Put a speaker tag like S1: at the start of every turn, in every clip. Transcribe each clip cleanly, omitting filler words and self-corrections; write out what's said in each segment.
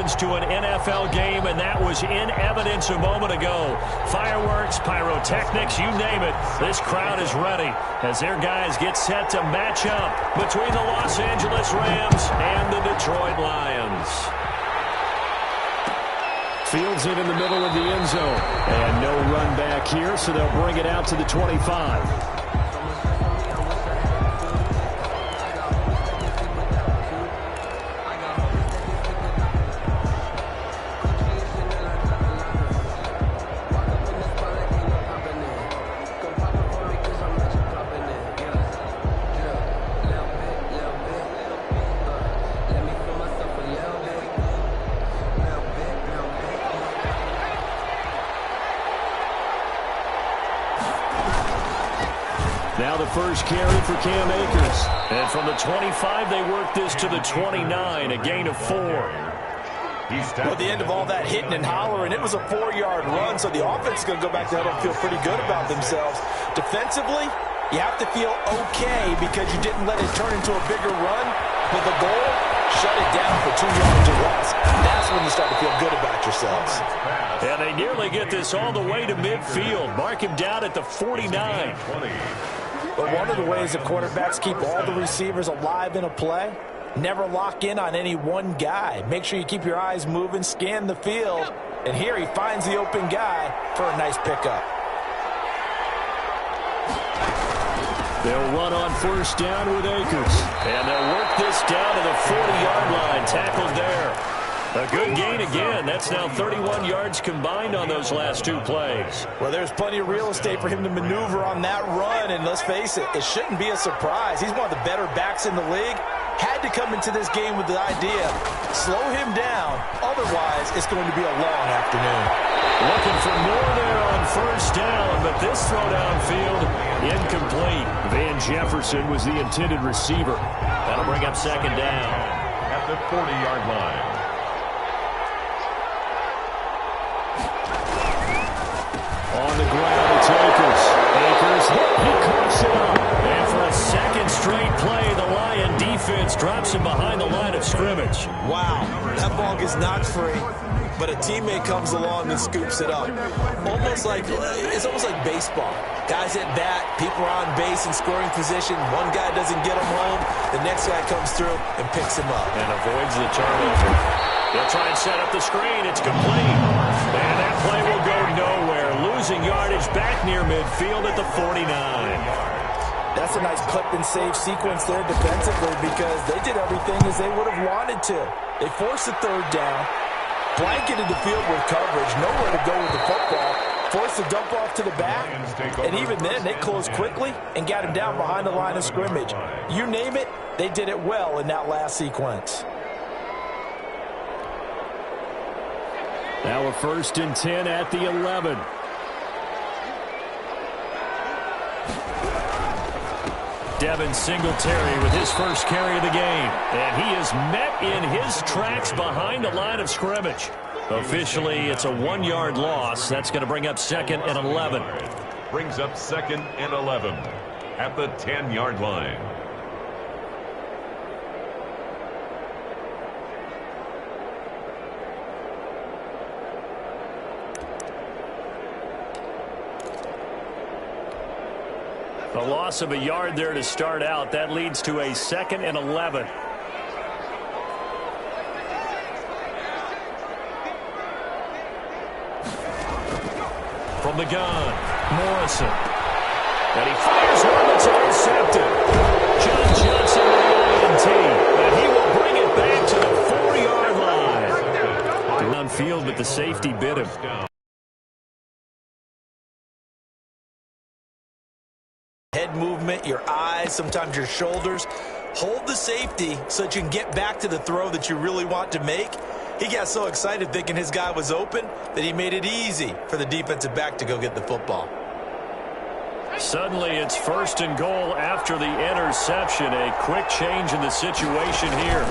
S1: comes to an NFL game, and that was in evidence a moment ago. Fireworks, pyrotechnics, you name it. This crowd is ready as their guys get set to match up between the Los Angeles Rams and the Detroit Lions. Fields it in the middle of the end zone. And no run back here, so they'll bring it out to the 25. Now the first carry for Cam Akers. And from the 25, they work this to the 29, a gain of 4.
S2: Well, at the end of all that hitting and hollering, it was a 4-yard run, so the offense is going to go back to huddle and feel pretty good about themselves. Defensively, you have to feel okay because you didn't let it turn into a bigger run, but the goal, shut it down for 2 yards or less. That's when you start to feel good about yourselves.
S1: And they nearly get this all the way to midfield. Mark him down at the 49.
S2: But one of the ways that quarterbacks keep all the receivers alive in a play, never lock in on any one guy. Make sure you keep your eyes moving, scan the field, and here he finds the open guy for a nice pickup.
S1: They'll run on first down with Akers. And they'll work this down to the 40-yard line, tackled there. A good gain again. That's now 31 yards combined on those last 2 plays.
S2: Well, there's plenty of real estate for him to maneuver on that run, and let's face it, it shouldn't be a surprise. He's one of the better backs in the league. Had to come into this game with the idea, slow him down, otherwise it's going to be a long afternoon.
S1: Looking for more there on first down, but this throw downfield, incomplete. Van Jefferson was the intended receiver. That'll bring up second down.
S3: At the 40-yard line.
S1: On the ground, it's Akers. Akers, he coughs it up. And for a second straight play, the Lion defense drops him behind the line of scrimmage.
S2: Wow, that ball gets knocked free, but a teammate comes along and scoops it up. It's almost like baseball. Guys at bat, people are on base in scoring position. One guy doesn't get him home, the next guy comes through and picks him up.
S1: And avoids the turnover. They'll try and set up the screen. It's complete. And that play will go nowhere. Losing yardage back near midfield at the 49.
S2: That's a nice clip and save sequence there defensively because they did everything as they would have wanted to. They forced the third down, blanketed the field with coverage, nowhere to go with the football, forced the dump off to the back, and even then they closed quickly and got him down behind the line of scrimmage. You name it, they did it well in that last sequence.
S1: Now a 1st and 10 at the 11. Devin Singletary with his first carry of the game. And he is met in his tracks behind the line of scrimmage. Officially, it's a 1-yard loss. That's going to bring up 2nd and 11.
S3: Brings up 2nd and 11 at the 10-yard line.
S1: A loss of a yard there to start out. That leads to a 2nd and 11. From the gun, Morrison. And he fires one that's intercepted. John Johnson with the INT. And he will bring it back to the 4-yard line. Downfield, but the safety bit him.
S2: Head movement, your eyes, sometimes your shoulders. Hold the safety so that you can get back to the throw that you really want to make. He got so excited thinking his guy was open that he made it easy for the defensive back to go get the football.
S1: Suddenly it's 1st and goal after the interception. A quick change in the situation here.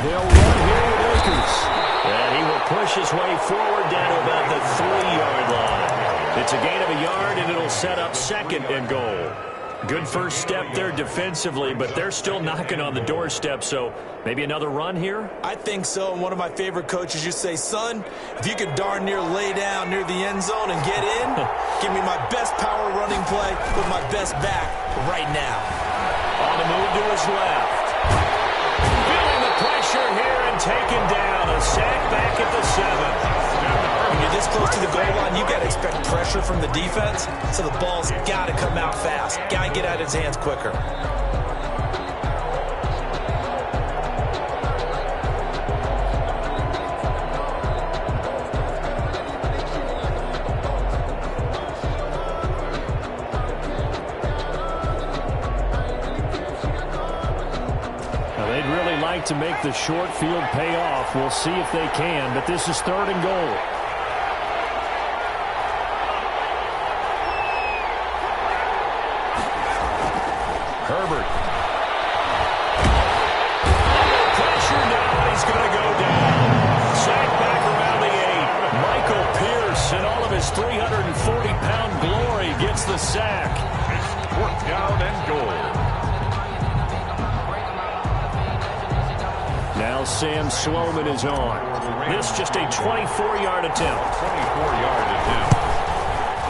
S1: They'll run here with Akers. And he will push his way forward down to about the 3-yard line. It's a gain of a yard, and it'll set up 2nd and goal. Good first step there defensively, but they're still knocking on the doorstep, so maybe another run here?
S2: I think so, and one of my favorite coaches used to say, son, if you could darn near lay down near the end zone and get in, give me my best power running play with my best back right now.
S1: On the move to his left. Feeling the pressure here and taken down. A sack back at the 7.
S2: When you're this close to the goal line, you got to expect pressure from the defense, so the ball's got to come out fast. Got to get out of his hands quicker.
S1: Now, they'd really like to make the short field pay off. We'll see if they can, but this is 3rd and goal. Herbert. Under pressure now, he's going to go down. Sack back around the 8. Michael Pierce, in all of his 340-pound glory, gets the sack.
S3: 4th down and goal.
S1: Now Sam Sloman is on. This just a 24-yard attempt.
S3: 24-yard attempt.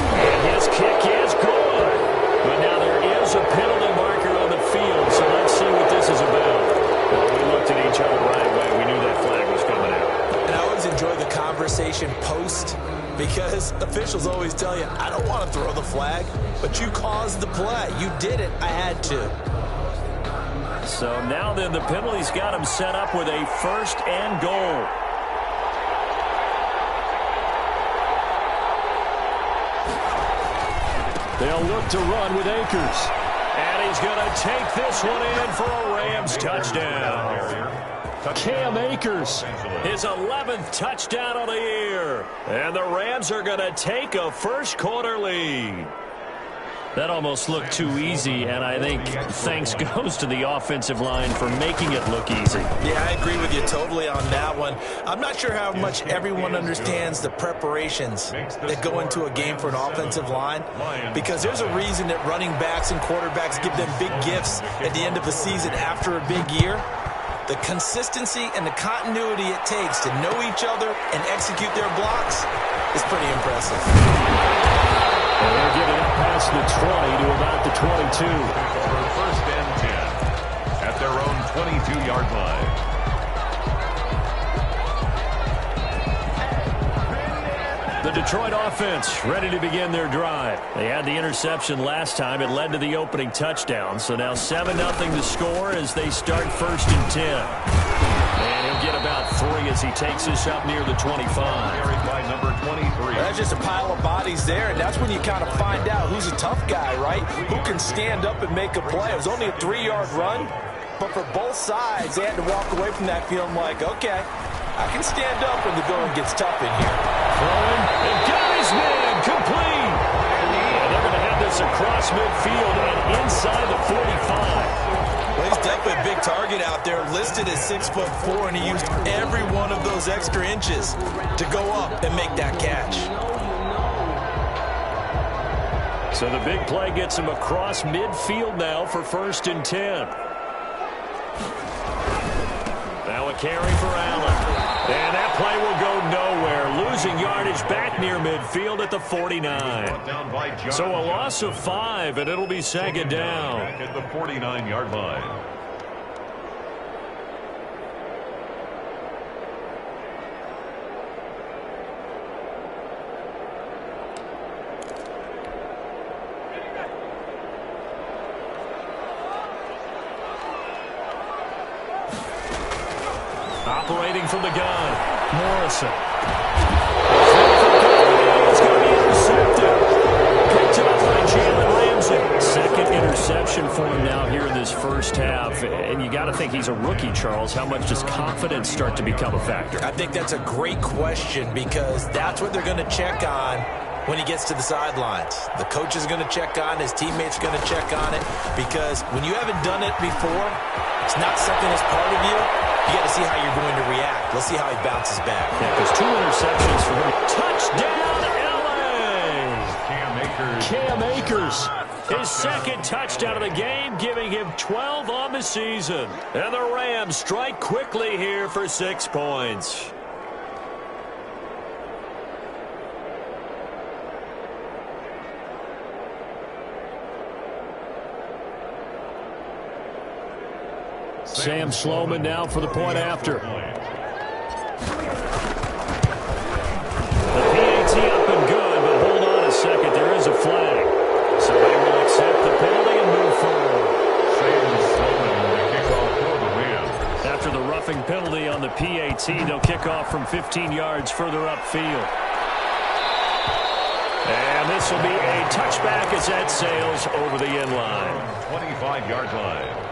S1: And his kick is good. But now there is a penalty marker on the field, so let's see what this is about. Well, we looked at each other right away. We knew that flag was coming out.
S2: And I always enjoy the conversation post, because officials always tell you, I don't want to throw the flag, but you caused the play. You did it. I had to.
S1: So now then the penalty's got him set up with a 1st and goal. They'll look to run with Akers. And he's going to take this one in for a Rams touchdown. Cam Akers, his 11th touchdown of the year. And the Rams are going to take a first-quarter lead. That almost looked too easy, and I think thanks goes to the offensive line for making it look easy.
S2: Yeah, I agree with you totally on that one. I'm not sure how much everyone understands the preparations that go into a game for an offensive line, because there's a reason that running backs and quarterbacks give them big gifts at the end of the season after a big year. The consistency and the continuity it takes to know each other and execute their blocks is pretty impressive.
S1: They're giving it past the 20 to about the 22.
S3: For 1st and 10 at their own 22-yard line.
S1: The Detroit offense ready to begin their drive. They had the interception last time. It led to the opening touchdown. So now 7-0 to score as they start 1st and 10. And he'll get about 3 as he takes this up near the 25.
S3: Carried by number 23.
S2: That's just a pile of bodies there, and that's when you kind of find out who's a tough guy, right? Who can stand up and make a play. It was only a 3-yard run, but for both sides, they had to walk away from that feeling like, okay, I can stand up when the going gets tough in here.
S1: Throwing, and got his man, complete. And they're going to have this across midfield and inside the 45.
S2: Well, he's definitely a big target out there, listed as 6'4", and he used every one of those extra inches to go up and make that catch.
S1: So the big play gets him across midfield now for 1st and 10. Now a carry for Allen. And that play will go nowhere. Losing yardage back near midfield at the 49. So a loss of 5, and it'll be 2nd down.
S3: Back at the 49-yard line.
S1: Operating from the gun, Morrison. It's going to be intercepted. Picked up by Jalen Ramsey. Second interception for him now here in this first half. And you got to think he's a rookie, Charles. How much does confidence start to become a factor?
S2: I think that's a great question, because that's what they're going to check on when he gets to the sidelines. The coach is going to check on, his teammates are going to check on it, because when you haven't done it before, it's not something that's part of you. You got to see how you're going to react. Let's see how he bounces back.
S1: Yeah, because 2 interceptions for him. Touchdown, L.A.
S3: Cam Akers.
S1: Cam Akers His second touchdown of the game, giving him 12 on the season. And the Rams strike quickly here for 6 points. Sam Sloman now for the point after. The PAT up and good, but hold on a second. There is a flag. So they will accept the penalty and move forward.
S3: Sam Sloman will kick off for the Rams.
S1: After the roughing penalty on the PAT, they'll kick off from 15 yards further upfield. And this will be a touchback as that sails over the end line.
S3: 25-yard line.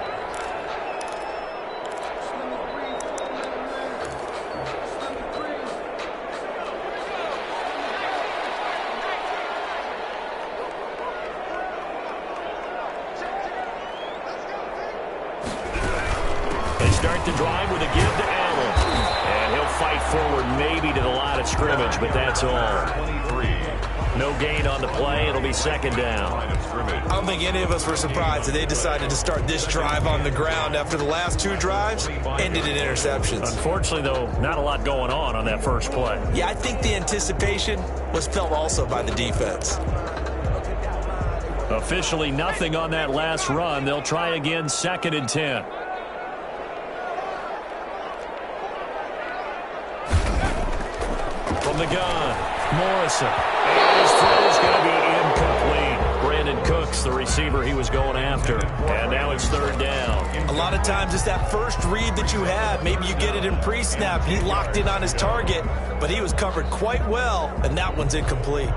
S1: Start the drive with a give to Allen. And he'll fight forward maybe to the line of scrimmage, but that's all.
S3: 23.
S1: No gain on the play. It'll be second down.
S2: I don't think any of us were surprised that they decided to start this drive on the ground after the last 2 drives ended in interceptions.
S1: Unfortunately, though, not a lot going on that first play.
S2: Yeah, I think the anticipation was felt also by the defense.
S1: Officially nothing on that last run. They'll try again, 2nd and 10. From the gun, Morrison. And his throw is going to be incomplete. Brandon Cooks, the receiver he was going after. And now it's 3rd down.
S2: A lot of times it's that first read that you have. Maybe you get it in pre-snap. He locked in on his target, but he was covered quite well, and that one's incomplete.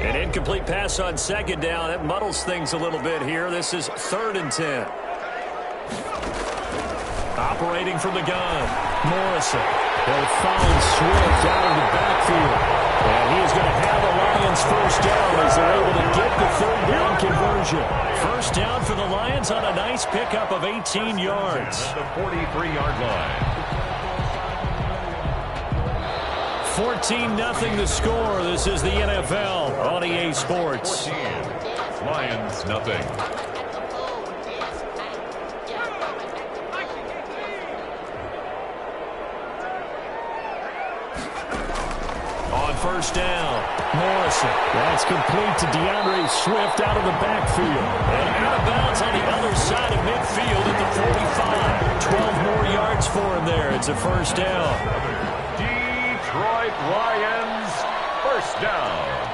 S1: An incomplete pass on 2nd down. That muddles things a little bit here. This is 3rd and 10. Operating from the gun, Morrison. They'll find Swift out of the backfield. And he is going to have the Lions first down as they're able to get the 3rd down conversion. First down for the Lions on a nice pickup of 18 yards.
S3: At the 43-yard line.
S1: 14-0 the score. This is the NFL on EA Sports.
S3: 14. Lions nothing.
S1: First down, Morrison. That's complete to DeAndre Swift out of the backfield. And out of bounds on the other side of midfield at the 45. 12 more yards for him there. It's a first down.
S3: Detroit Lions, first down.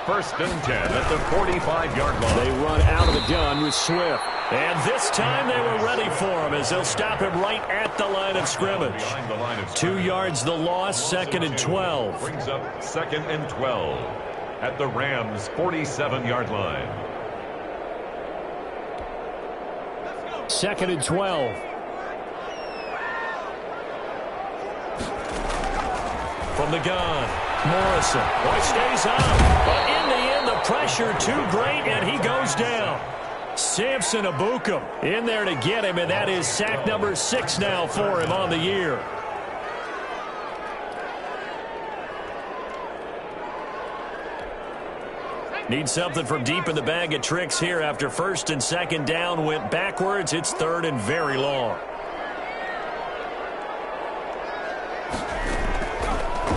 S3: 1st and 10 at the 45-yard line.
S1: They run out of the gun with Swift. And this time they were ready for him as they'll stop him right at the line of scrimmage. 2 yards the loss, 2nd and 12.
S3: Brings up 2nd and 12 at the Rams' 47-yard line.
S1: 2nd and 12. From the gun, Morrison. Boy, stays out. But in the end, the pressure too great, and he goes down. Samson Abukum in there to get him, and that is sack number 6 now for him on the year. Need something from deep in the bag of tricks here after 1st and 2nd down went backwards. It's 3rd and very long.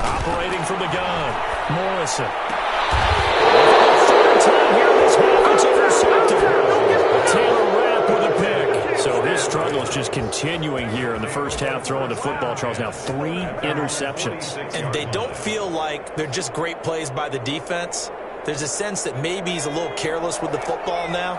S1: Operating from the gun, Morrison. Time here this half, it's intercepted. Taylor Rapp with a pick. So his struggle is just continuing here in the first half, throwing the football. Charles, now 3 interceptions.
S2: And they don't feel like they're just great plays by the defense. There's a sense that maybe he's a little careless with the football now.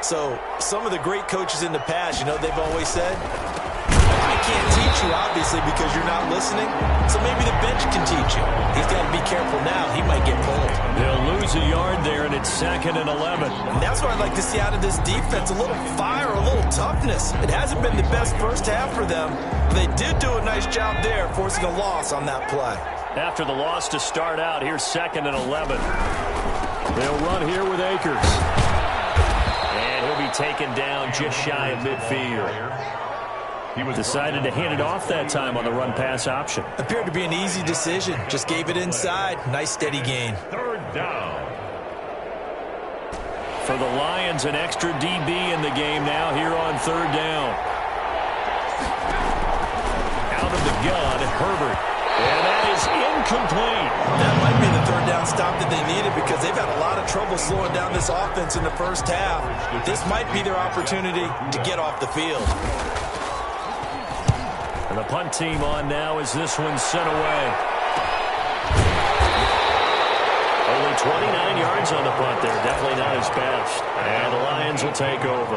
S2: So some of the great coaches in the past, you know, they've always said, I can't teach you, obviously, because you're not listening. So maybe the bench can teach you. He's got to be careful now. He might get pulled.
S1: They'll lose a yard there, and it's 2nd and 11.
S2: And that's what I'd like to see out of this defense, a little fire, a little toughness. It hasn't been the best first half for them. But they did do a nice job there, forcing a loss on that play.
S1: After the loss to start out, here's 2nd and 11. They'll run here with Akers. And he'll be taken down just shy of midfield. He was decided to hand it off that time on the run-pass option.
S2: Appeared to be an easy decision. Just gave it inside. Nice steady gain.
S3: 3rd down.
S1: For the Lions, an extra DB in the game now here on third down. Out of the gun, Herbert. And that is incomplete.
S2: That might be the third down stop that they needed because they've had a lot of trouble slowing down this offense in the first half. This might be their opportunity to get off the field.
S1: And the punt team on now as this one's sent away. Only 29 yards on the punt there. Definitely not his best. And the Lions will take over.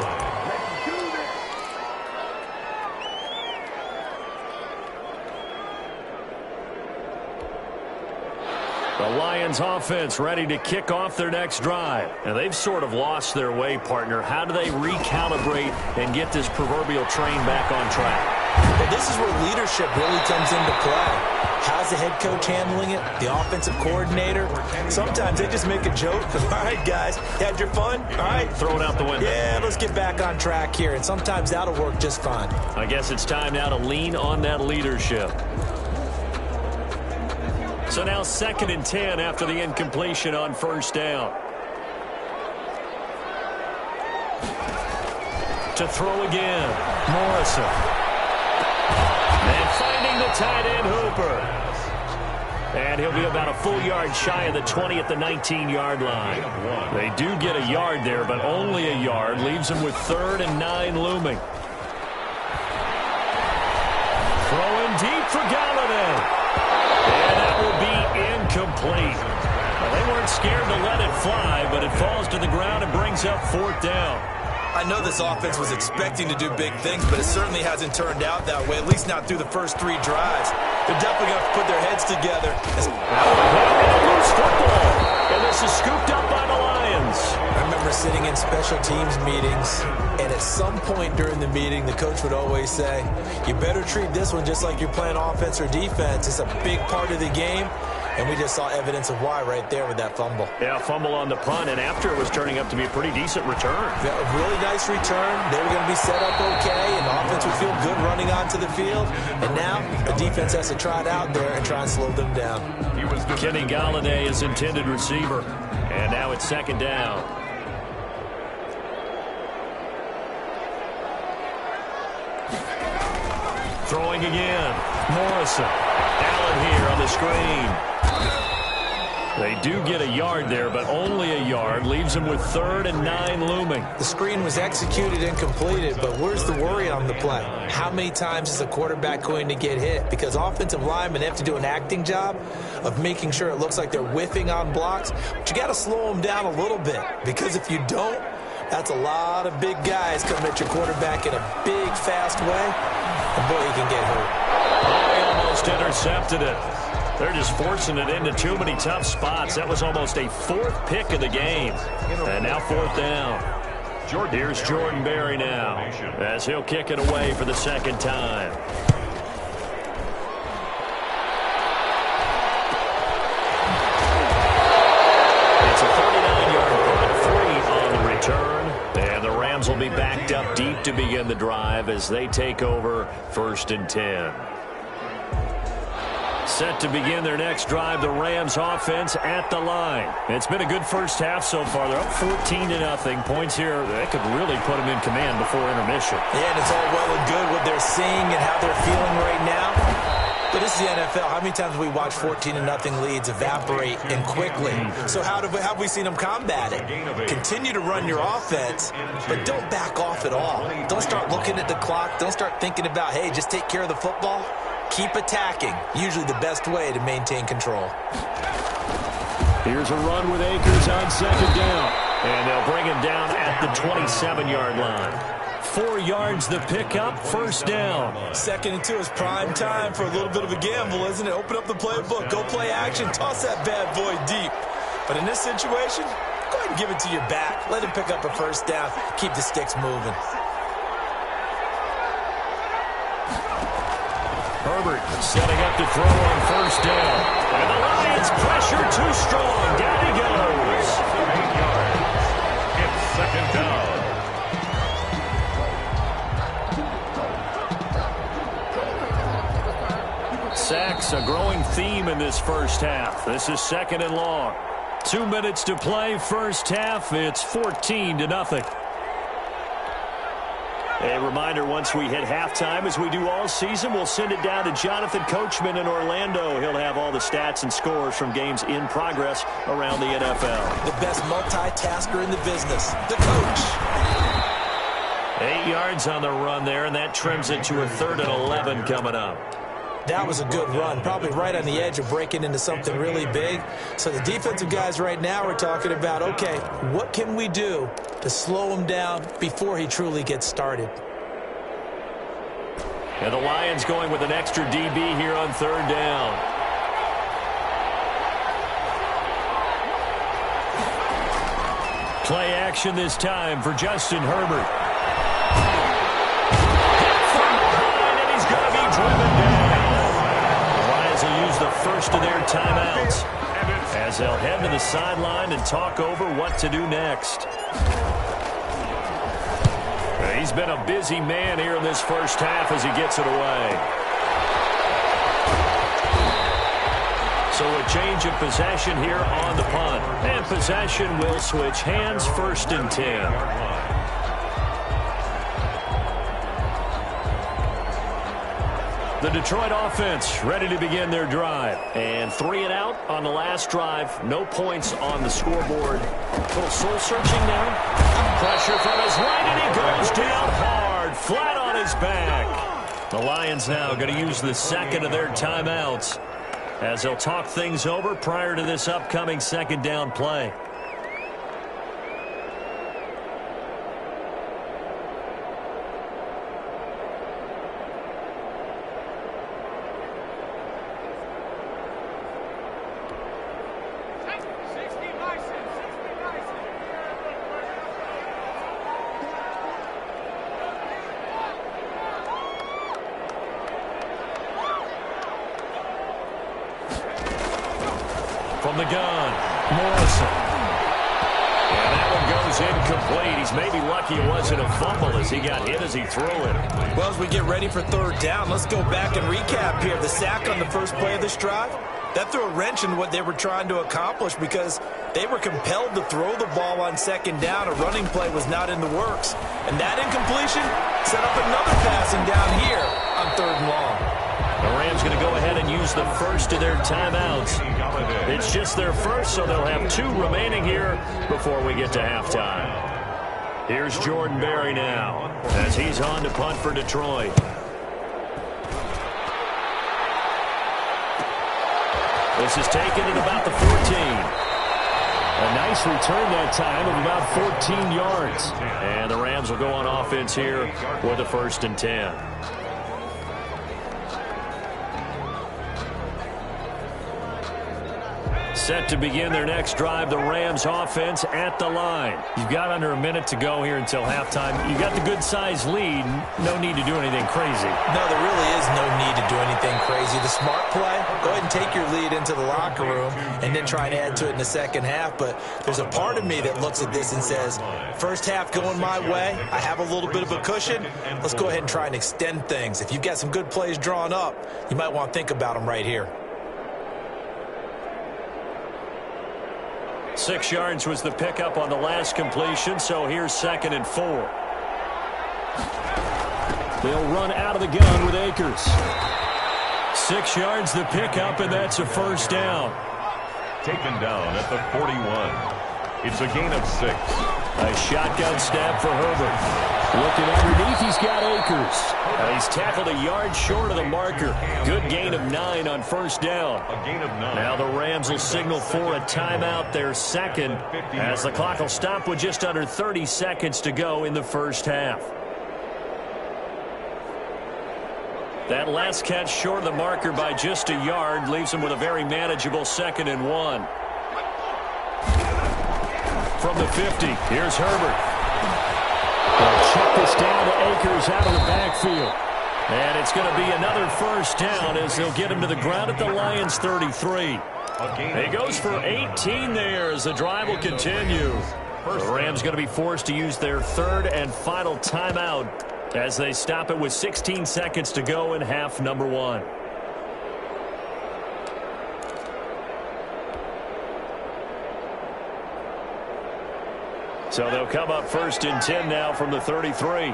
S1: The Lions offense ready to kick off their next drive. And they've sort of lost their way, partner. How do they recalibrate and get this proverbial train back on track?
S2: Well, this is where leadership really comes into play. How's the head coach handling it? The offensive coordinator? Sometimes they just make a joke. All right, guys, you had your fun? All right.
S1: Throw it out the window.
S2: Yeah, let's get back on track here. And sometimes that'll work just fine.
S1: I guess it's time now to lean on that leadership. So now 2nd and 10 after the incompletion on first down. To throw again, Morrison. And finding the tight end, Hooper. And he'll be about a full yard shy of the 20 at the 19-yard line. They do get a yard there, but only a yard. Leaves them with 3rd and 9 looming. Throwing deep for Galladay. And that will be incomplete. Well, they weren't scared to let it fly, but it falls to the ground and brings up 4th down.
S2: I know this offense was expecting to do big things, but it certainly hasn't turned out that way, at least not through the first 3 drives. They're definitely going to have to put their heads together.
S1: Loose football, and this is scooped up by the Lions.
S2: I remember sitting in special teams meetings, and at some point during the meeting, the coach would always say, you better treat this one just like you're playing offense or defense. It's a big part of the game. And we just saw evidence of why right there with that fumble.
S1: Yeah, fumble on the punt, and after it was turning up to be a pretty decent return.
S2: Yeah, a really nice return. They were going to be set up okay, and the offense would feel good running onto the field. And now the defense has to try it out there and try and slow them down.
S1: Kenny Galladay is intended receiver. And now it's 2nd down. Throwing again. Morrison. Allen here on the screen. They do get a yard there, but only a yard. Leaves them with 3rd and 9 looming.
S2: The screen was executed and completed, but where's the worry on the play? How many times is a quarterback going to get hit? Because offensive linemen have to do an acting job of making sure it looks like they're whiffing on blocks. But you got to slow them down a little bit, because if you don't, that's a lot of big guys coming at your quarterback in a big, fast way. And boy, he can get hurt.
S1: Oh, he almost intercepted it. They're just forcing it into too many tough spots. That was almost a 4th pick of the game. And now 4th down. Here's Jordan Berry now as he'll kick it away for the 2nd time. It's a 39-yard punt, 3 on the return. And the Rams will be backed up deep to begin the drive as they take over 1st and 10. Set to begin their next drive, the Rams offense at the line. It's been a good first half so far. They're up 14-0. Points here, that could really put them in command before intermission.
S2: Yeah, and it's all well and good what they're seeing and how they're feeling right now. But this is the NFL. How many times have we watched 14-0 leads evaporate and quickly? So how have we seen them combat it? Continue to run your offense, but don't back off at all. Don't start looking at the clock. Don't start thinking about, hey, just take care of the football. Keep attacking. Usually the best way to maintain control.
S1: Here's a run with Akers on 2nd down. And they'll bring him down at the 27-yard line. 4 yards the pickup, 1st down.
S2: 2nd and 2 is prime time for a little bit of a gamble, isn't it? Open up the playbook, go play action, toss that bad boy deep. But in this situation, go ahead and give it to your back. Let him pick up a 1st down. Keep the sticks moving.
S1: Herbert setting up to throw on 1st down. And the Lions pressure too strong. Down he goes.
S3: 8 yards. It's 2nd down.
S1: Sacks, a growing theme in this first half. This is 2nd and long. 2 minutes to play, first half. It's 14-0. A reminder, once we hit halftime, as we do all season, we'll send it down to Jonathan Coachman in Orlando. He'll have all the stats and scores from games in progress around the NFL.
S2: The best multitasker in the business, the coach.
S1: 8 yards on the run there, and that trims it to a 3rd and 11 coming up.
S2: That was a good run, probably right on the edge of breaking into something really big. So the defensive guys right now are talking about, okay, what can we do to slow him down before he truly gets started?
S1: And the Lions going with an extra DB here on 3rd down. Play action this time for Justin Herbert. Hit from behind, and he's going to be driven down. The Lions will use the first of their timeouts as they'll head to the sideline and talk over what to do next. He's been a busy man here in this first half as he gets it away. So a change of possession here on the punt. And possession will switch hands, 1st and 10. The Detroit offense ready to begin their drive. And 3 and out on the last drive. No points on the scoreboard. A little soul-searching now. Pressure from his right, and he goes down hard, flat on his back. The Lions now going to use the second of their timeouts as they'll talk things over prior to this upcoming 2nd down play. From the gun, Morrison. And that one goes incomplete. He's maybe lucky it wasn't a fumble as he got hit as he threw it.
S2: Well, as we get ready for 3rd down, let's go back and recap here. The sack on the first play of this drive, that threw a wrench in what they were trying to accomplish because they were compelled to throw the ball on 2nd down. A running play was not in the works. And that incompletion set up another passing down here on 3rd and long.
S1: The Rams going to go ahead and use the first of their timeouts. It's just their first, so they'll have 2 remaining here before we get to halftime. Here's Jordan Berry now as he's on to punt for Detroit. This is taken at about the 14. A nice return that time of about 14 yards. And the Rams will go on offense here with a 1st and 10. Set to begin their next drive, the Rams offense at the line. You've got under a minute to go here until halftime. You've got the good-sized lead. No need to do anything crazy.
S2: No, there really is no need to do anything crazy. The smart play, go ahead and take your lead into the locker room and then try and add to it in the 2nd half. But there's a part of me that looks at this and says, first half going my way, I have a little bit of a cushion. Let's go ahead and try and extend things. If you've got some good plays drawn up, you might want to think about them right here.
S1: 6 yards was the pickup on the last completion, so here's 2nd and 4. They'll run out of the gun with Akers. 6 yards the pickup, and that's a 1st down.
S3: Taken down at the 41. It's a gain of 6.
S1: A shotgun snap for Herbert. Looking underneath, he's got Akers. He's tackled a yard short of the marker. Good gain of 9 on 1st down.
S3: A gain of 9.
S1: Now the Rams will signal for a timeout, their 2nd, as the clock will stop with just under 30 seconds to go in the first half. That last catch short of the marker by just a yard leaves him with a very manageable 2nd and 1. From the 50, here's Herbert. They'll check this down to Akers out of the backfield. And it's going to be another 1st down as they'll get him to the ground at the Lions' 33. He goes for 18 there as the drive will continue. The Rams going to be forced to use their 3rd and final timeout as they stop it with 16 seconds to go in half number 1. So they'll come up 1st and 10 now from the 33.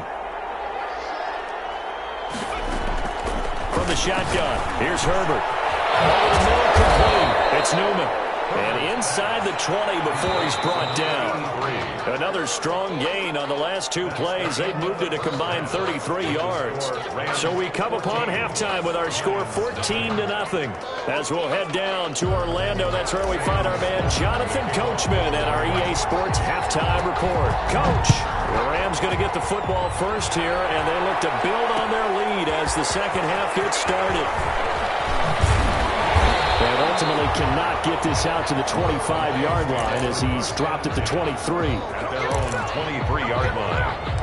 S1: From the shotgun, here's Herbert. Over the middle, complete. It's Newman. And inside the 20 before he's brought down. Another strong gain on the last 2 plays. They've moved it a combined 33 yards. So we come upon halftime with our score 14-0. As we'll head down to Orlando, that's where we find our man Jonathan Coachman at our EA Sports halftime report. Coach, the Rams going to get the football first here, and they look to build on their lead as the second half gets started. And ultimately cannot get this out to the 25-yard line as he's dropped at the 23.
S3: At their own 23-yard line.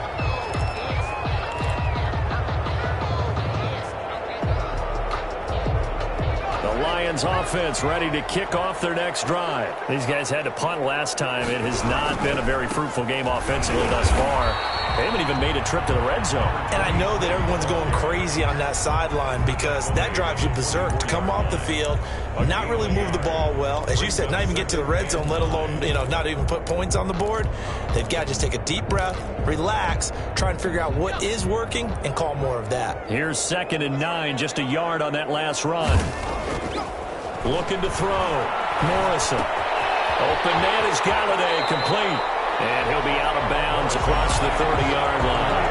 S1: The Lions offense ready to kick off their next drive. These guys had to punt last time. It has not been a very fruitful game offensively thus far. They haven't even made a trip to the red zone.
S2: And I know that everyone's going crazy on that sideline because that drives you berserk to come off the field, not really move the ball well. As you said, not even get to the red zone, let alone, not even put points on the board. They've got to just take a deep breath, relax, try and figure out what is working, and call more of that.
S1: Here's 2nd and 9, just a yard on that last run. Looking to throw. Morrison. Open man is Galladay, complete. And he'll be out of bounds across the 30-yard line.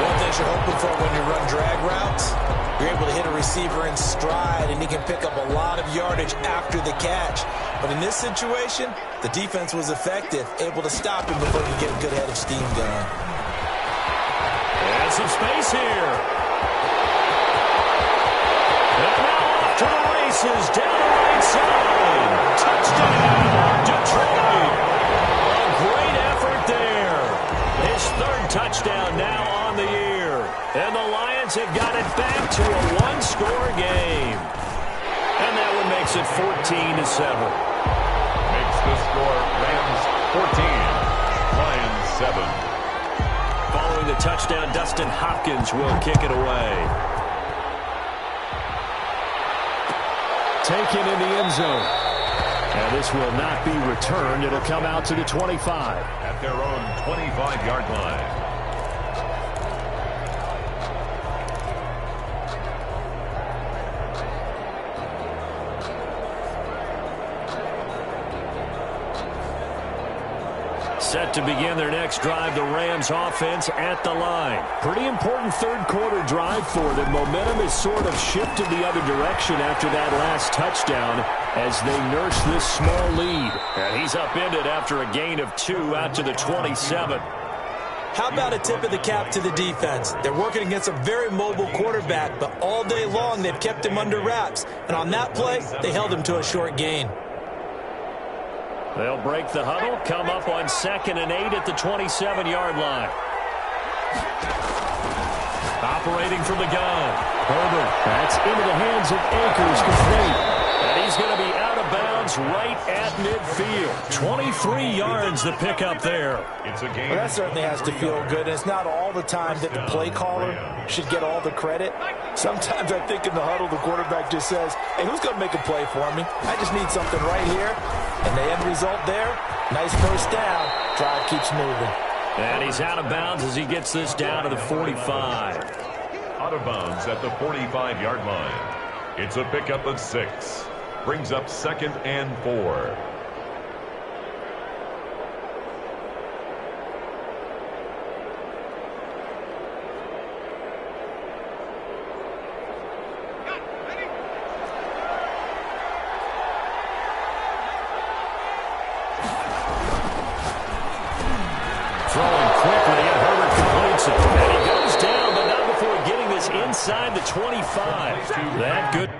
S2: One thing you're hoping for when you run drag routes, you're able to hit a receiver in stride, and he can pick up a lot of yardage after the catch. But in this situation, the defense was effective, able to stop him before he could get a good head of steam going.
S1: And some space here. And now off to the races, down the right side. Touchdown, Detroit. Great effort there. His 3rd touchdown now on the year. And the Lions have got it back to a 1-score game. And that one makes it 14-7.
S3: Makes the score Rams 14, Lions 7.
S1: Following the touchdown, Dustin Hopkins will kick it away. Taken in the end zone. And this will not be returned. It'll come out to the 25.
S3: At their own 25-yard line.
S1: Set to begin their next drive, the Rams offense at the line. Pretty important 3rd quarter drive for them. Momentum has sort of shifted the other direction after that last touchdown as they nurse this small lead. And he's upended after a gain of 2 out to the 27.
S2: How about a tip of the cap to the defense? They're working against a very mobile quarterback, but all day long they've kept him under wraps. And on that play, they held him to a short gain.
S1: They'll break the huddle, come up on 2nd and 8 at the 27-yard line. Operating from the gun. Herbert. That's into the hands of Akers, complete. And he's going to be out of bounds right at midfield. 23 yards to pick up there.
S3: It's a game.
S2: Well, that certainly has to feel good. And it's not all the time that the play caller should get all the credit. Sometimes I think in the huddle, the quarterback just says, hey, who's going to make a play for me? I just need something right here. And the end result there, nice first down. Drive keeps moving.
S1: And he's out of bounds as he gets this down to the 45.
S3: Out of bounds at the 45-yard line. It's a pickup of 6. Brings up 2nd and 4.
S1: Throwing quickly, and Herbert completes it. And he goes down, but not before getting this inside the 25. That good.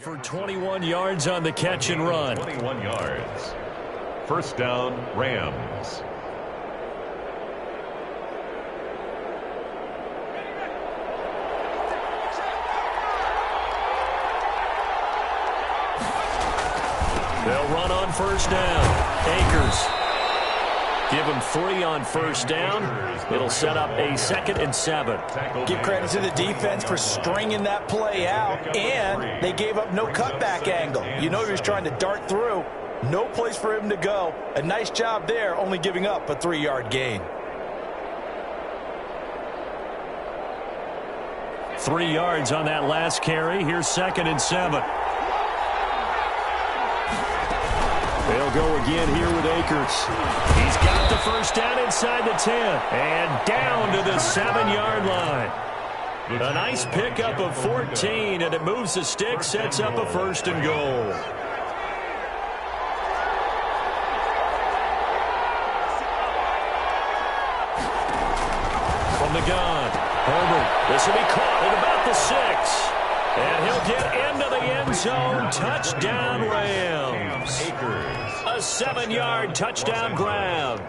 S1: for 21 yards on the catch and run.
S3: 21 yards. First down, Rams.
S1: They'll run on first down. Akers. Give him 3 on first down. It'll set up a 2nd and 7.
S2: Give credit to the defense for stringing that play out, and they gave up no cutback angle. You know he was trying to dart through. No place for him to go. A nice job there, only giving up a 3-yard gain.
S1: 3 yards on that last carry. Here's 2nd and 7. They'll go again here with Akers. He's got the first down inside the 10 and down to the 7-yard line. A nice pickup of 14, and it moves the stick, sets up a 1st and goal. From the gun, Herbert. This will be caught at about the 6. And he'll get into the end zone. Touchdown, Rams. A 7-yard touchdown grab.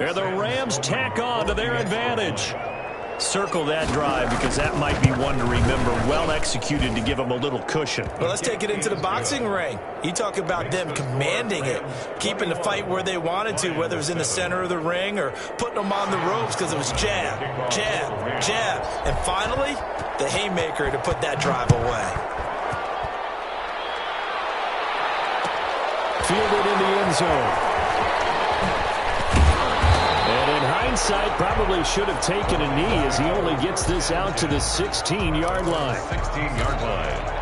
S1: And the Rams tack on to their advantage. Circle that drive because that might be one to remember. Well executed to give them a little cushion.
S2: Well, let's take it into the boxing ring. You talk about them commanding it, keeping the fight where they wanted to, whether it was in the center of the ring or putting them on the ropes because it was jab, jab, jab. And finally, the haymaker to put that drive away.
S1: Fielded in the end zone. And in hindsight, probably should have taken a knee as he only gets this out to the 16-yard line.
S3: 16-yard line.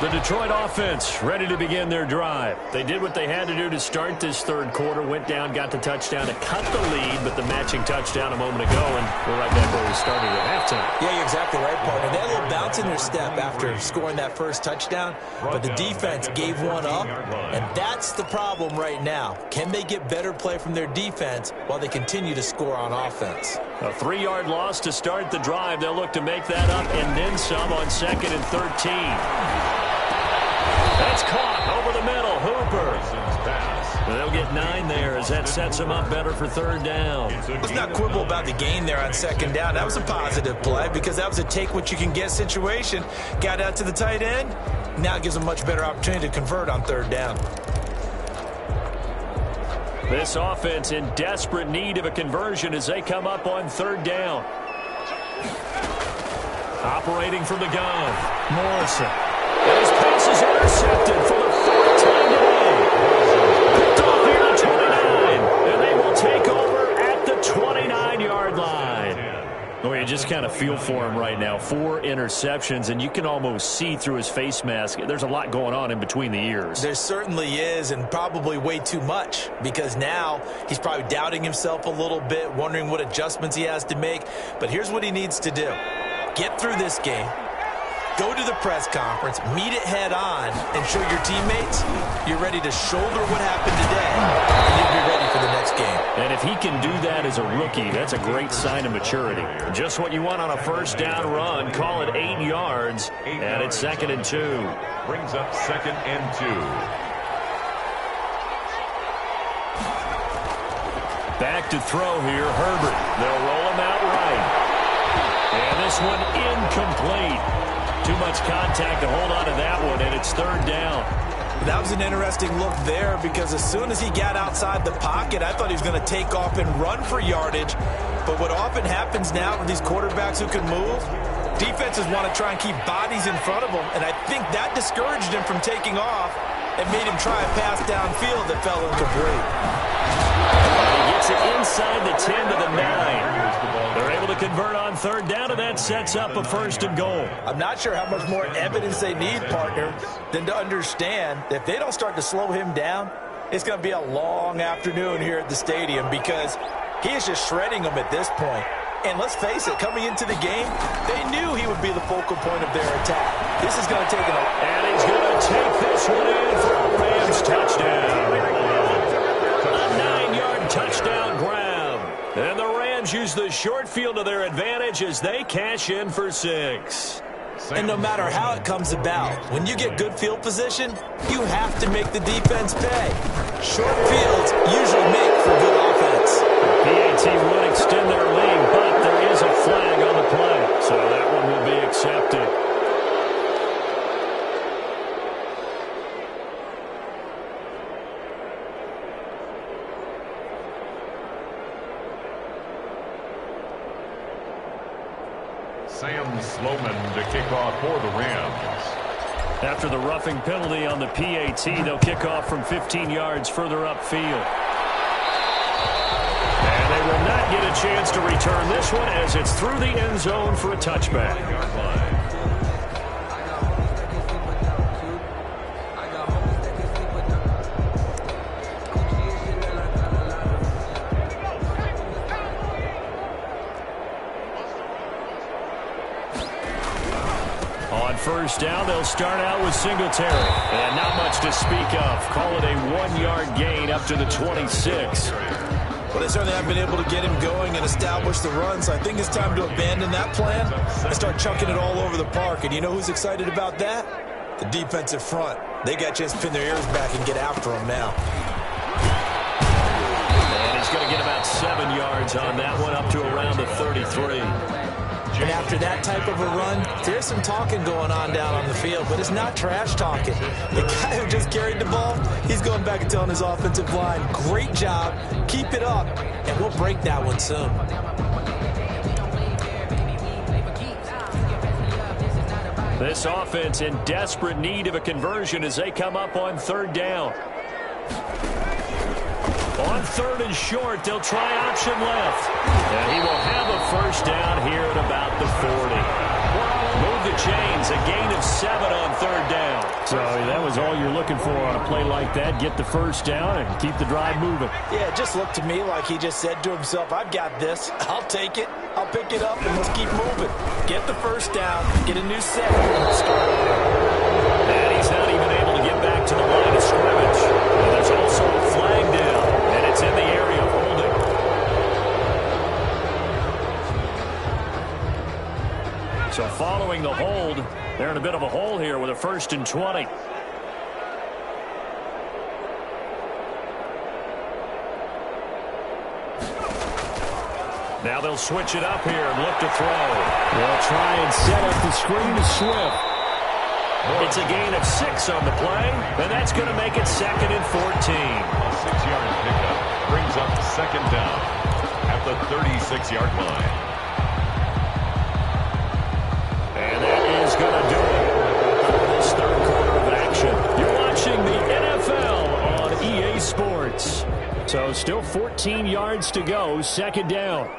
S1: The Detroit offense ready to begin their drive. They did what they had to do to start this third quarter, went down, got the touchdown to cut the lead, but the matching touchdown a moment ago, and we're right back where we started at halftime.
S2: Yeah, you're exactly right, partner. They had a little bounce in their step after scoring that first touchdown, but the defense gave one up, and that's the problem right now. Can they get better play from their defense while they continue to score on offense?
S1: A 3-yard loss to start the drive. They'll look to make that up and then some on 2nd and 13. That's caught over the middle. Hooper. They'll get 9 there as that sets them up better for 3rd down.
S2: Let's not quibble about the gain there on 2nd down. That was a positive play because that was a take-what-you-can-get situation. Got out to the tight end. Now it gives them a much better opportunity to convert on 3rd down.
S1: This offense in desperate need of a conversion as they come up on 3rd down. Operating from the gun, Morrison. And his pass is intercepted for the 4th time today. Picked off here at 29. And they will take over at the 29-yard line. Well, you just kind of feel for him right now. 4 interceptions, and you can almost see through his face mask. There's a lot going on in between the ears.
S2: There certainly is, and probably way too much, because now he's probably doubting himself a little bit, wondering what adjustments he has to make. But here's what he needs to do. Get through this game. Go to the press conference, meet it head on, and show your teammates you're ready to shoulder what happened today, and you'll be ready for the next game.
S1: And if he can do that as a rookie, that's a great sign of maturity. Just what you want on a 1st down run. Call it 8 yards, and it's 2nd and 2.
S3: Brings up 2nd and 2.
S1: Back to throw here, Herbert. They'll roll him out right. And this one incomplete. Too much contact to hold on to that one, and it's 3rd down.
S2: That was an interesting look there because as soon as he got outside the pocket, I thought he was going to take off and run for yardage. But what often happens now with these quarterbacks who can move, defenses want to try and keep bodies in front of them, and I think that discouraged him from taking off and made him try a pass downfield that fell incomplete.
S1: He gets it inside the 10 to the 9. They're able to convert on 3rd down, and that sets up a 1st and goal.
S2: I'm not sure how much more evidence they need, partner, than to understand that if they don't start to slow him down, it's going to be a long afternoon here at the stadium because he is just shredding them at this point. And let's face it, coming into the game, they knew he would be the focal point of their attack. This is going to take
S1: And he's going to take this one in for a Rams touchdown. A 9-yard touchdown grab. And the Rams use the short field to their advantage as they cash in for 6.
S2: And no matter how it comes about, when you get good field position, you have to make the defense pay. Short fields usually make for good offense.
S1: PAT would extend their lead, but there is a flag on the play, so that one will be accepted.
S3: Sam Sloman to kick off for the Rams.
S1: After the roughing penalty on the PAT, they'll kick off from 15 yards further upfield. And they will not get a chance to return this one as it's through the end zone for a touchback. On first down, they'll start out with Singletary. And not much to speak of. Call it a 1-yard gain up to the 26.
S2: Well, they certainly haven't been able to get him going and establish the run, so I think it's time to abandon that plan and start chucking it all over the park. And you know who's excited about that? The defensive front. They got a chance to pin their ears back and get after him now.
S1: And he's going to get about 7 yards on that one, up to around the 33.
S2: And after that type of a run, there's some talking going on down on the field, but it's not trash talking. The guy who just carried the ball, he's going back and telling his offensive line, great job, keep it up, and we'll break that one soon.
S1: This offense in desperate need of a conversion as they come up on third down. On third and short, they'll try option left. And he will have a first down here at about the 40. Move the chains, a gain of 7 on third down. So that was all you're looking for on a play like that. Get the first down and keep the drive moving.
S2: Yeah, it just looked to me like he just said to himself, I've got this. I'll take it. I'll pick it up, and let's keep moving. Get the first down, get a new set, and let's start over.
S1: And he's not even able to get back to the line of scrimmage. And there's also a flag down, and it's in the area of holding. So following the hold, they're in a bit of a hole here with a 1st and 20. Now they'll switch it up here and look to throw. They'll try and set up the screen to Swift. It's a gain of 6 on the play, and that's going to make it 2nd and 14.
S3: A 6-yard pickup brings up 2nd down at the 36-yard line.
S1: And that is going to do it for this third quarter of action. You're watching the NFL on EA Sports. So still 14 yards to go, 2nd down.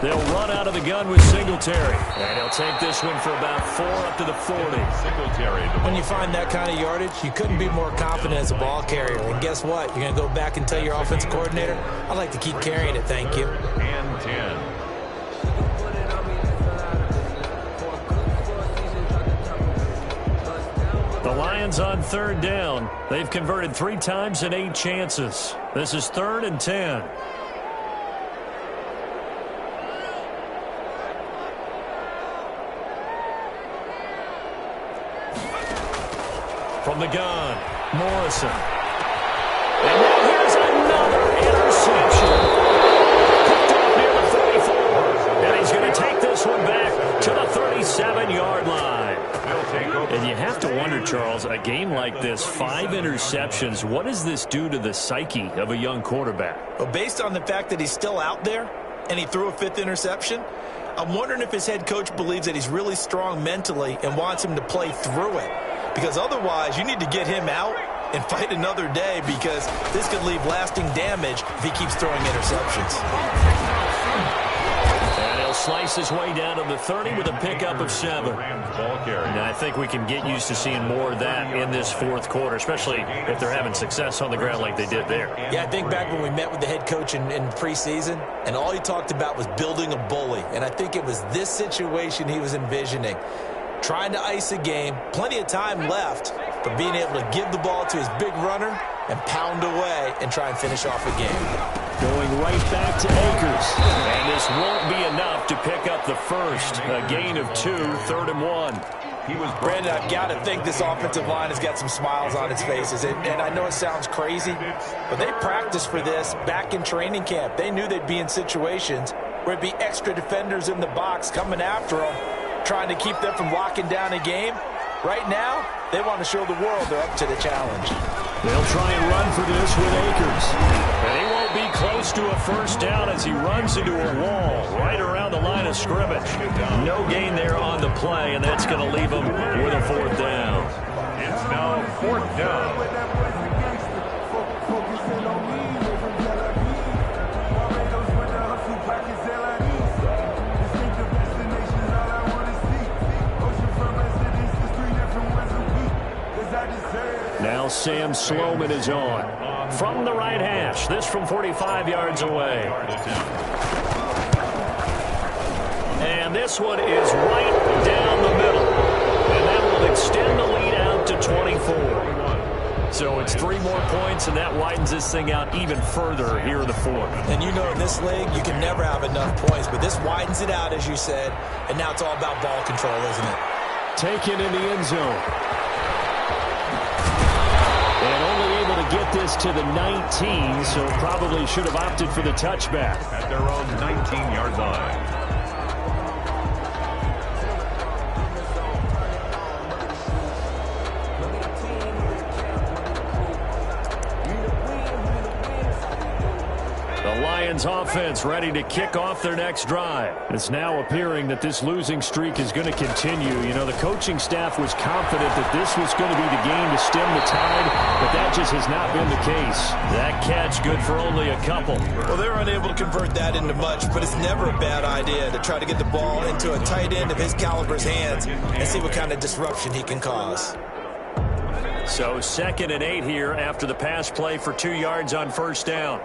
S1: They'll run out of the gun with Singletary. And he'll take this one for about 4 up to the 40.
S3: Singletary.
S2: When you find that kind of yardage, you couldn't be more confident as a ball carrier. And guess what? You're going to go back and tell your offensive coordinator, I'd like to keep carrying it, thank you.
S3: And 10.
S1: The Lions on third down. They've converted 3 times in 8 chances. This is 3rd and 10. From the gun, Morrison. And now here's another interception. Picked up near the 44. And he's going to take this one back to the 37-yard line. And you have to wonder, Charles, a game like this, 5 interceptions, what does this do to the psyche of a young quarterback?
S2: Well, based on the fact that he's still out there and he threw a 5th interception, I'm wondering if his head coach believes that he's really strong mentally and wants him to play through it. Because otherwise, you need to get him out and fight another day, because this could leave lasting damage if he keeps throwing interceptions.
S1: And he'll slice his way down to the 30 with a pickup of 7. And I think we can get used to seeing more of that in this 4th quarter, especially if they're having success on the ground like they did there.
S2: Yeah, I think back when we met with the head coach in preseason, and all he talked about was building a bully. And I think it was this situation he was envisioning. Trying to ice a game, plenty of time left, but being able to give the ball to his big runner and pound away and try and finish off a game.
S1: Going right back to Akers. And this won't be enough to pick up the first. A gain of 2, 3rd and 1.
S2: Brandon, I've got to think this offensive line has got some smiles on its faces. And I know it sounds crazy, but they practiced for this back in training camp. They knew they'd be in situations where it'd be extra defenders in the box coming after them, trying to keep them from locking down a game. Right now, they want to show the world they're up to the challenge.
S1: They'll try and run for this with Akers. And he won't be close to a first down as he runs into a wall right around the line of scrimmage. No gain there on the play, and that's going to leave him with a 4th down.
S3: It's now 4th down.
S1: Now Sam Sloman is on. From the right hash. This from 45 yards away. And this one is right down the middle. And that will extend the lead out to 24. So it's 3 more points, and that widens this thing out even further here in the 4th.
S2: And you know in this league, you can never have enough points, but this widens it out, as you said, and now it's all about ball control, isn't it?
S1: Taken in the end zone. And only able to get this to the 19, so probably should have opted for the touchback.
S3: At their own 19-yard line.
S1: The Lions offense ready to kick off their next drive. It's now appearing that this losing streak is going to continue. You know, the coaching staff was confident that this was going to be the game to stem the tide, but that just has not been the case. That catch good for only a couple.
S2: Well, they're unable to convert that into much, but it's never a bad idea to try to get the ball into a tight end of his caliber's hands and see what kind of disruption he can cause.
S1: So 2nd and 8 here after the pass play for 2 yards on first down.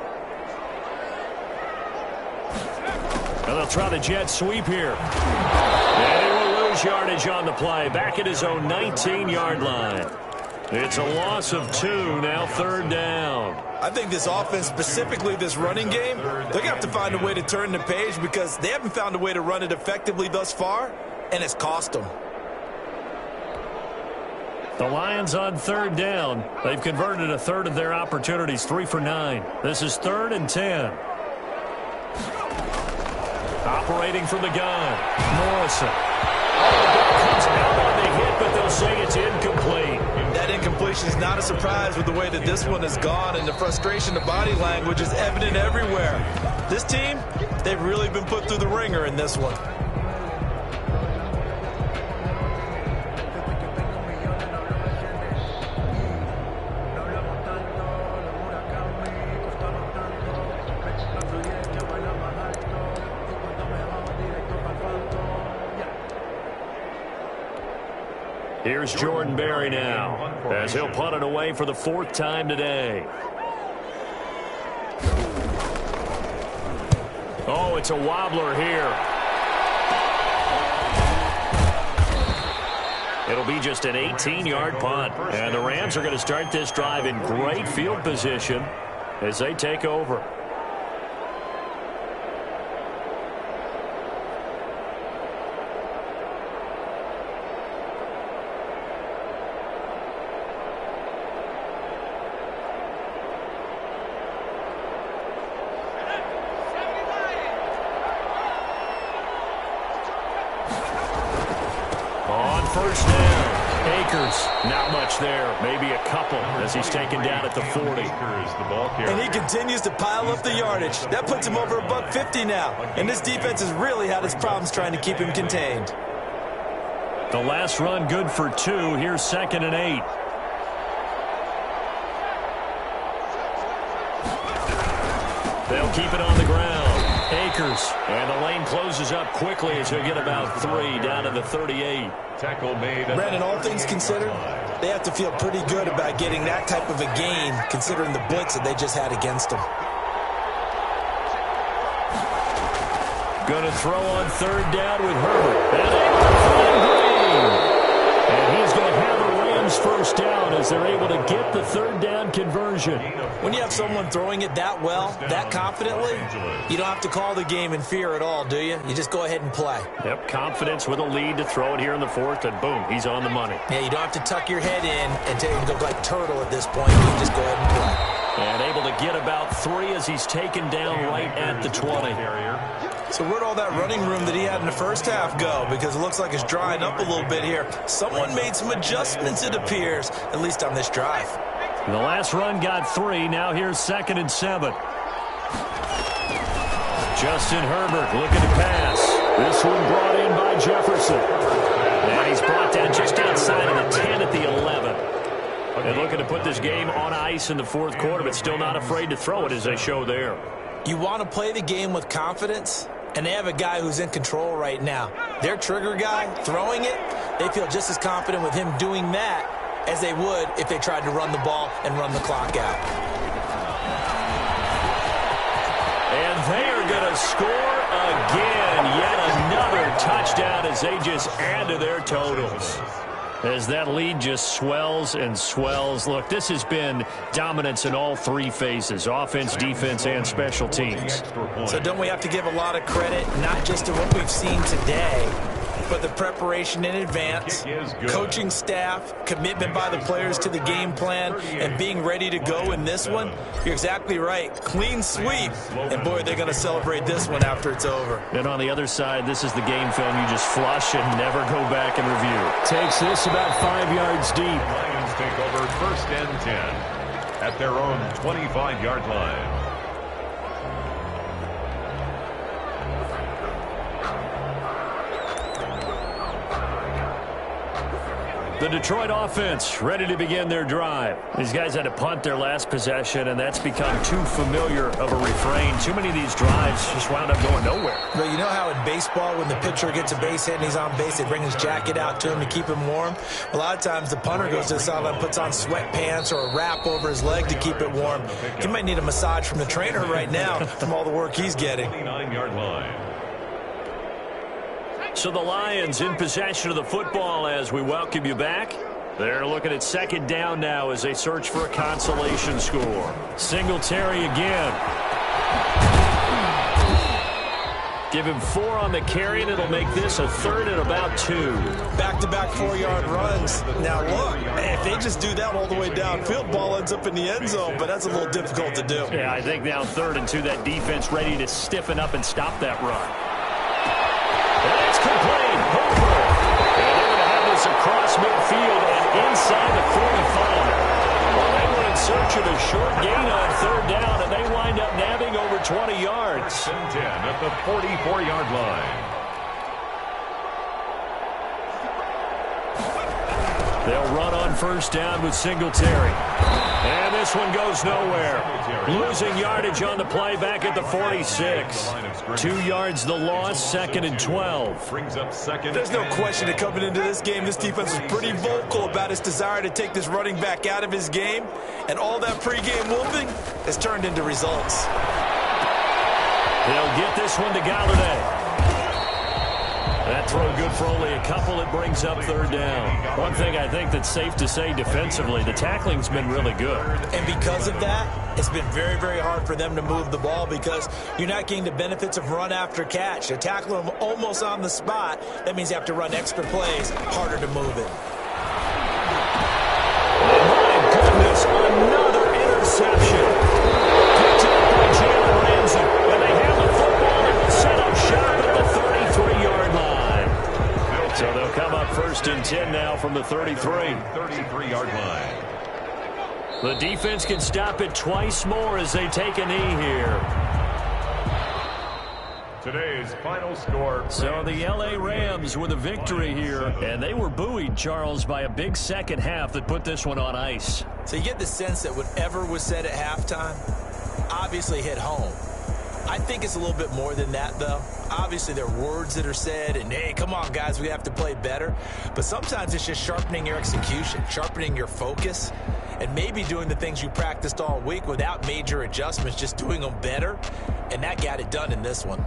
S1: And they'll try the jet sweep here. And he will lose yardage on the play. Back at his own 19-yard line. It's a loss of 2, now 3rd down.
S2: I think this offense, specifically this running game, they're going to have to find a way to turn the page because they haven't found a way to run it effectively thus far, and it's cost them.
S1: The Lions on 3rd down. They've converted a third of their opportunities, 3 for 9. This is 3rd and 10. Operating from the gun, Morrison. Oh, the ball comes out on the hit, but they'll say it's incomplete.
S2: That incompletion is not a surprise with the way that this one has gone, and the frustration of body language is evident everywhere. This team, they've really been put through the ringer in this one.
S1: Here's Jordan Berry now, as he'll punt it away for the 4th time today. Oh, it's a wobbler here. It'll be just an 18-yard punt. And the Rams are going to start this drive in great field position as they take over. First down, Akers, not much there, maybe a couple as he's taken down at the 40.
S2: And he continues to pile up the yardage. That puts him over $150 now, and this defense has really had its problems trying to keep him contained.
S1: The last run good for 2. Here's 2nd and 8. They'll keep it on the ground. Akers, and the lane closes up quickly as he'll get about 3 down to the 38.
S3: Tackle made.
S2: Brandon, all things considered, they have to feel pretty good about getting that type of a gain considering the blitz that they just had against them.
S1: Going to throw on 3rd down with Herbert. And they will find Green. And he's going to have a Rams first down as they're able to get the third down conversion.
S2: When you have someone throwing it that well, that confidently, you don't have to call the game in fear at all, do you? You just go ahead and play.
S1: Yep, confidence with a lead to throw it here in the fourth, and boom, he's on the money.
S2: Yeah, you don't have to tuck your head in and tell you to go like turtle at this point. You can just go ahead and play.
S1: And able to get about 3 as he's taken down right at the 20.
S2: So where'd all that running room that he had in the first half go? Because it looks like it's drying up a little bit here. Someone made some adjustments, it appears, at least on this drive.
S1: The last run got 3. Now here's 2nd and 7. Justin Herbert looking to pass. This one brought in by Jefferson. And he's brought down just outside of the 10 at the 11. And looking to put this game on ice in the fourth quarter, but still not afraid to throw it as they show there.
S2: You want to play the game with confidence, and they have a guy who's in control right now. Their trigger guy, throwing it, they feel just as confident with him doing that as they would if they tried to run the ball and run the clock out.
S1: And they are going to score again. Yet another touchdown as they just add to their totals. As that lead just swells and swells. Look, this has been dominance in all 3 phases, offense, defense, and special teams.
S2: So don't we have to give a lot of credit, not just to what we've seen today, but the preparation in advance, coaching staff, commitment by the players to the game plan, and being ready to go in this one? You're exactly right. Clean sweep. And, boy, they're going to celebrate this one after it's over.
S1: And on the other side, this is the game film you just flush and never go back and review. Takes this about 5 yards deep.
S3: Lions take over 1st and 10 at their own 25-yard line.
S1: The Detroit offense ready to begin their drive. These guys had to punt their last possession, and that's become too familiar of a refrain. Too many of these drives just wound up going nowhere.
S2: But you know how in baseball, when the pitcher gets a base hit and he's on base, they bring his jacket out to him to keep him warm? A lot of times the punter goes to the sideline, puts on sweatpants or a wrap over his leg to keep it warm. He might need a massage from the trainer right now from all the work he's getting.
S3: 29-yard line.
S1: So the Lions in possession of the football as we welcome you back. They're looking at 2nd down now as they search for a consolation score. Singletary again. Give him 4 on the carry, and it'll make this a 3rd and about 2.
S2: Back-to-back 4-yard runs. Now, look, if they just do that all the way downfield, ball ends up in the end zone, but that's a little difficult to do.
S1: Yeah, I think now 3rd and 2, that defense ready to stiffen up and stop that run. That's complete. Hooper. And they're going to have this across midfield and inside the 45. Well, they were in search of a short gain on 3rd down, and they wind up nabbing over 20 yards.
S3: 10 at the 44-yard line.
S1: They'll run on 1st down with Singletary. And this one goes nowhere. Losing yardage on the play back at the 46. 2 yards the loss, 2nd and 12.
S3: Brings up 2nd.
S2: There's no question that coming into this game, this defense was pretty vocal about its desire to take this running back out of his game. And all that pregame whooping has turned into results.
S1: They'll get this one to Galladay. That throw good for only a couple. It brings up 3rd down. One thing I think that's safe to say defensively, the tackling's been really good.
S2: And because of that, it's been very, very hard for them to move the ball because you're not getting the benefits of run after catch. You're tackling them almost on the spot. That means you have to run extra plays, harder to move it.
S1: My goodness, another interception. Picked up by Jalen Ramsey. And they have the football and will set up shop at the 33-yard line. So they'll come up 1st and 10 now from the 33.
S3: 33-yard line.
S1: The defense can stop it twice more as they take a knee here.
S3: Today's final score.
S1: So the L.A. Rams with a victory here, and they were buoyed, Charles, by a big second half that put this one on ice.
S2: So you get the sense that whatever was said at halftime obviously hit home. I think it's a little bit more than that, though. Obviously, there are words that are said, and, hey, come on, guys, we have to play better. But sometimes it's just sharpening your execution, sharpening your focus, and maybe doing the things you practiced all week without major adjustments, just doing them better. And that got it done in this one.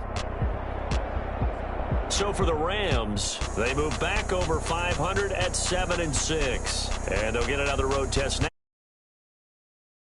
S1: So for the Rams, they move back over 500 at 7-6. And they'll get another road test next.